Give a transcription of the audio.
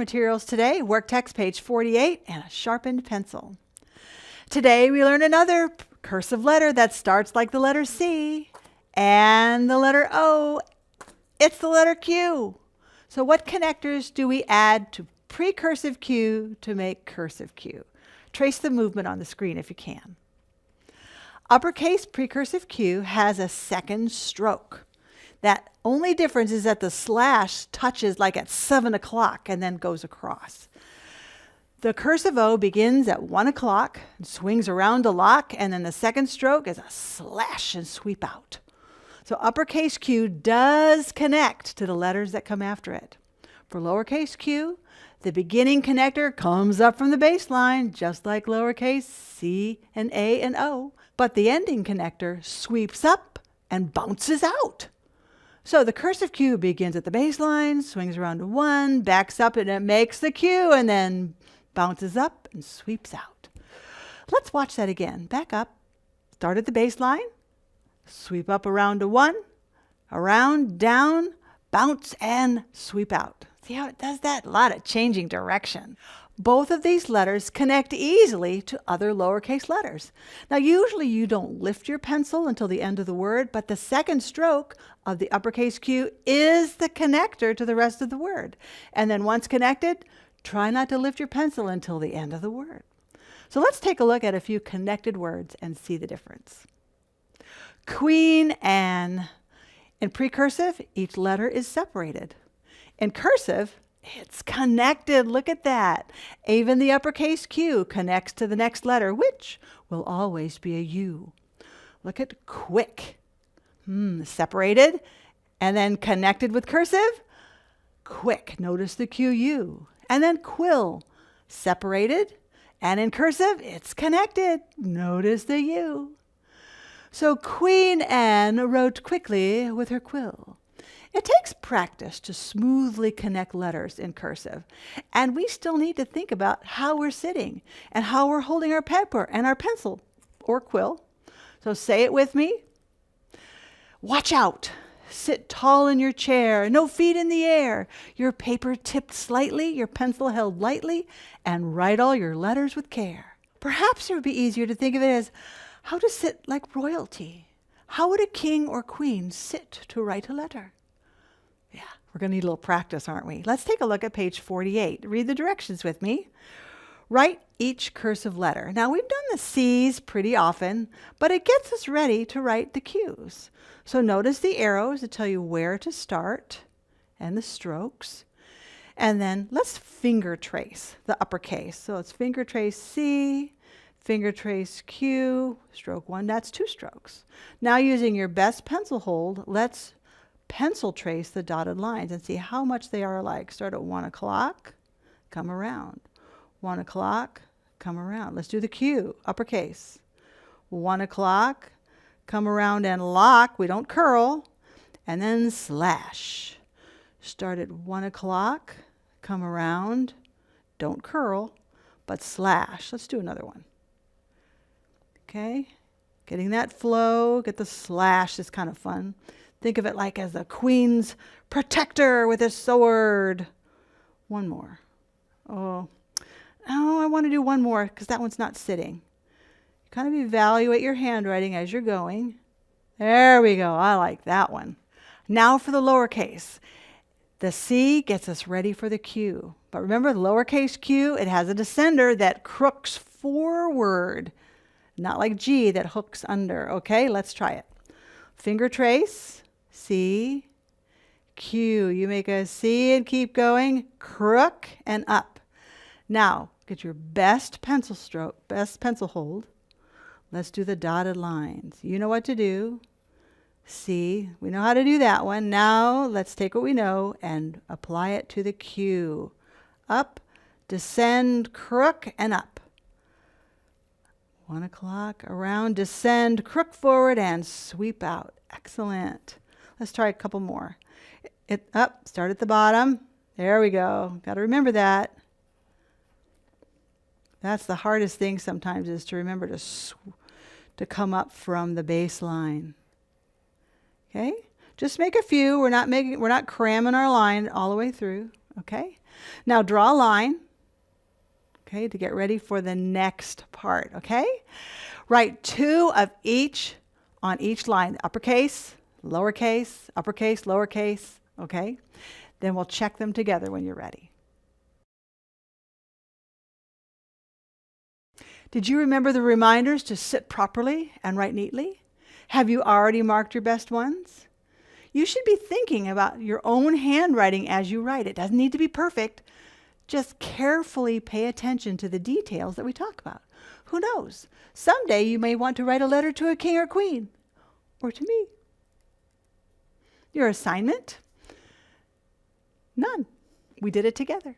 materials today, work text page 48 and a sharpened pencil. Today we learn another cursive letter that starts like the letter C and the letter O. It's the letter Q. So what connectors do we add to precursive Q to make cursive Q? Trace the movement on the screen if you can. Uppercase precursive Q has a second stroke. That only difference is that the slash touches like at 7 o'clock and then goes across. The cursive O begins at 1 o'clock and swings around a lock, and then the second stroke is a slash and sweep out. So uppercase Q does connect to the letters that come after it. For lowercase q, the beginning connector comes up from the baseline, just like lowercase c and a and o, but the ending connector sweeps up and bounces out. So the cursive Q begins at the baseline, swings around to 1, backs up, and it makes the Q, and then bounces up and sweeps out. Let's watch that again. Back up, start at the baseline, sweep up around to 1, around, down, bounce, and sweep out. See how it does that? A lot of changing direction. Both of these letters connect easily to other lowercase letters. Now, usually you don't lift your pencil until the end of the word, but the second stroke of the uppercase Q is the connector to the rest of the word. And then once connected, try not to lift your pencil until the end of the word. So let's take a look at a few connected words and see the difference. Queen Anne. In precursive, each letter is separated. In cursive, it's connected. Look at that. Even the uppercase Q connects to the next letter, which will always be a U. Look at quick. Separated and then connected with cursive. Quick. Notice the QU. And then quill. Separated. And in cursive, it's connected. Notice the U. So Queen Anne wrote quickly with her quill. It takes practice to smoothly connect letters in cursive, and we still need to think about how we're sitting and how we're holding our paper and our pencil or quill. So say it with me. Watch out. Sit tall in your chair, no feet in the air, your paper tipped slightly, your pencil held lightly, and write all your letters with care. Perhaps it would be easier to think of it as how to sit like royalty. How would a king or queen sit to write a letter? Yeah, we're going to need a little practice, aren't we? Let's take a look at page 48. Read the directions with me. Write each cursive letter. Now, we've done the C's pretty often, but it gets us ready to write the Q's. So notice the arrows that tell you where to start and the strokes. And then let's finger trace the uppercase. So it's finger trace C, finger trace Q, stroke 1. That's 2 strokes. Now, using your best pencil hold, let's pencil trace the dotted lines and see how much they are alike. Start at 1 o'clock, come around. 1 o'clock, come around. Let's do the Q, uppercase. 1 o'clock, come around and lock. We don't curl. And then slash. Start at 1 o'clock, come around. Don't curl, but slash. Let's do another one. Okay, getting that flow, get the slash is kind of fun. Think of it like as the queen's protector with his sword. One more. Oh, I want to do one more because that one's not sitting. Kind of evaluate your handwriting as you're going. There we go. I like that one. Now for the lowercase. The C gets us ready for the Q. But remember, the lowercase q, it has a descender that crooks forward. Not like G that hooks under. Okay, let's try it. Finger trace. C, Q. You make a C and keep going. Crook and up. Now, get your best pencil stroke, best pencil hold. Let's do the dotted lines. You know what to do. C, we know how to do that one. Now, let's take what we know and apply it to the Q. Up, descend, crook, and up. 1 o'clock, around, descend, crook forward, and sweep out. Excellent. Let's try a couple more. Up, start at the bottom. There we go. Got to remember that. That's the hardest thing sometimes, is to remember to come up from the baseline. Okay? Just make a few. We're not cramming our line all the way through. Okay? Now draw a line, okay, to get ready for the next part, okay? Write 2 of each on each line, uppercase, lowercase, uppercase, lowercase, okay? Then we'll check them together when you're ready. Did you remember the reminders to sit properly and write neatly? Have you already marked your best ones? You should be thinking about your own handwriting as you write. It doesn't need to be perfect. Just carefully pay attention to the details that we talk about. Who knows? Someday you may want to write a letter to a king or queen, or to me. Your assignment? None. We did it together.